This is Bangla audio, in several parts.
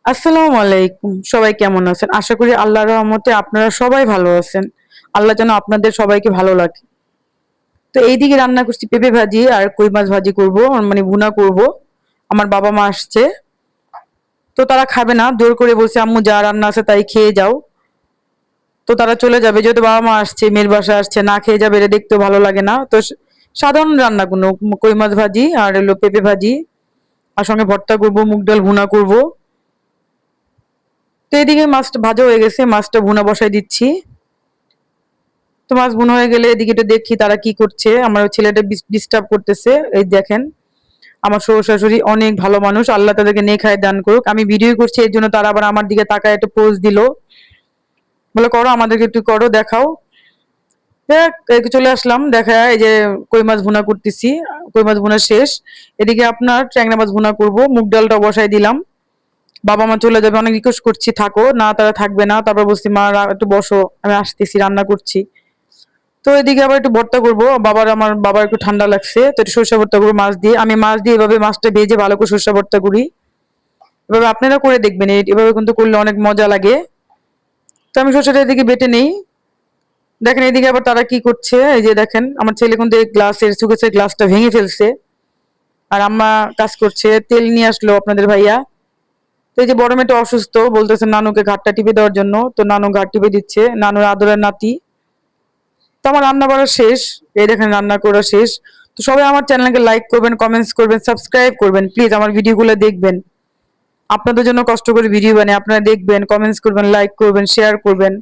আসসালামু আলাইকুম। সবাই কেমন আছেন? আশা করি আল্লাহর রহমতে আপনারা সবাই ভালো আছেন। আল্লাহ যেন আপনাদের সবাইকে ভালো রাখে। তো এইদিকে রান্না করছি পেঁপে ভাজি আর কই মাছ ভাজি করব, মানে ভুনা করব। আমার বাবা-মা আসছে। তো তারা খাবে না। জোর করে বলছে, "আম্মু যা রান্না আছে তাই খেয়ে যাও।" তো তারা চলে যাবে। যেহেতু বাবা-মা আসছে, মেয়ের বাসায় আসছে, না খেয়ে যাবে এটা দেখতেও ভালো লাগে না। তো সাধারণ রান্না কোনো কই মাছ ভাজি আর হলো পেঁপে ভাজি আর সঙ্গে ভর্তা করব, মুগ ডাল ভুনা করব। তো এদিকে মাছটা ভাজা হয়ে গেছে, মাছটা ভুনা বসাই দিচ্ছি। তো মাছ ভুনা হয়ে গেলে এদিকে একটু দেখি তারা কি করছে। আমার ছেলেটা ডিস্টার্ব করতেছে। এই দেখেন, আমার শ্বশুর শাশুড়ি অনেক ভালো মানুষ, আল্লাহ তাদেরকে নেক হায়াত দান করুক। আমি ভিডিও করছি এর জন্য তারা আবার আমার দিকে তাকায় একটা পোজ দিল, বলে করো আমাদেরকে একটু করো দেখাও। দেখ, চলে আসলাম দেখা এই যে কই মাছ ভুনা করতেছি। কই মাছ ভুনা শেষ। এদিকে আপনার ট্যাংরা মাছ ভুনা করব, মুগ ডালটা বসাই দিলাম। বাবা মা চলে যাবে, অনেক রিকোয়েস্ট করছি থাকো, না তারা থাকবে না। তারপর বলছি মা একটু বসো, আমি আসতেছি, রান্না করছি। তো এদিকে আবার একটু ভর্তা করবো। আমার বাবার একটু ঠান্ডা লাগছে, তো একটু সরষে ভর্তা করবো মাছ দিয়ে। আমি মাছ দিয়ে এভাবে মাছটা ভেজে ভালো করে সরষে ভর্তা করি। এভাবে আপনারা করে দেখবেন, এভাবে কিন্তু করলে অনেক মজা লাগে। তো আমি সরষেটা এদিকে বেটে নেই। দেখেন এদিকে আবার তারা কি করছে, এই যে দেখেন আমার ছেলে কিন্তু এই গ্লাসের সুকেসের গ্লাসটা ভেঙে ফেলছে। আর আম্মা কাজ করছে, তেল নিয়ে আসলো আপনাদের ভাইয়া। তো এই যে বড় মেয়েটা অসুস্থ, বলতেছে নানুকে ঘাটটা টিপে দেওয়ার জন্য, তো নানু ঘাট টিপে দিচ্ছে, নানুর আদরের নাতি। তো আমার রান্না বাড়া শেষ। এই দেখেন রান্না করা শেষ। তো সবাই আমার চ্যানেলকে লাইক করবেন, কমেন্টস করবেন, সাবস্ক্রাইব করবেন, প্লিজ আমার ভিডিওগুলো দেখবেন। আপনাদের জন্য কষ্ট করে ভিডিও বানাই, আপনারা দেখবেন, কমেন্টস করবেন, লাইক করবেন, শেয়ার করবেন।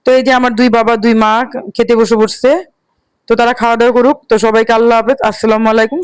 তো এই যে আমার দুই বাবা দুই মা খেতে বসে পড়ছে। তো তারা খাওয়া দাওয়া করুক। তো সবাইকে আল্লাহ হাফেজ, আসসালামু আলাইকুম।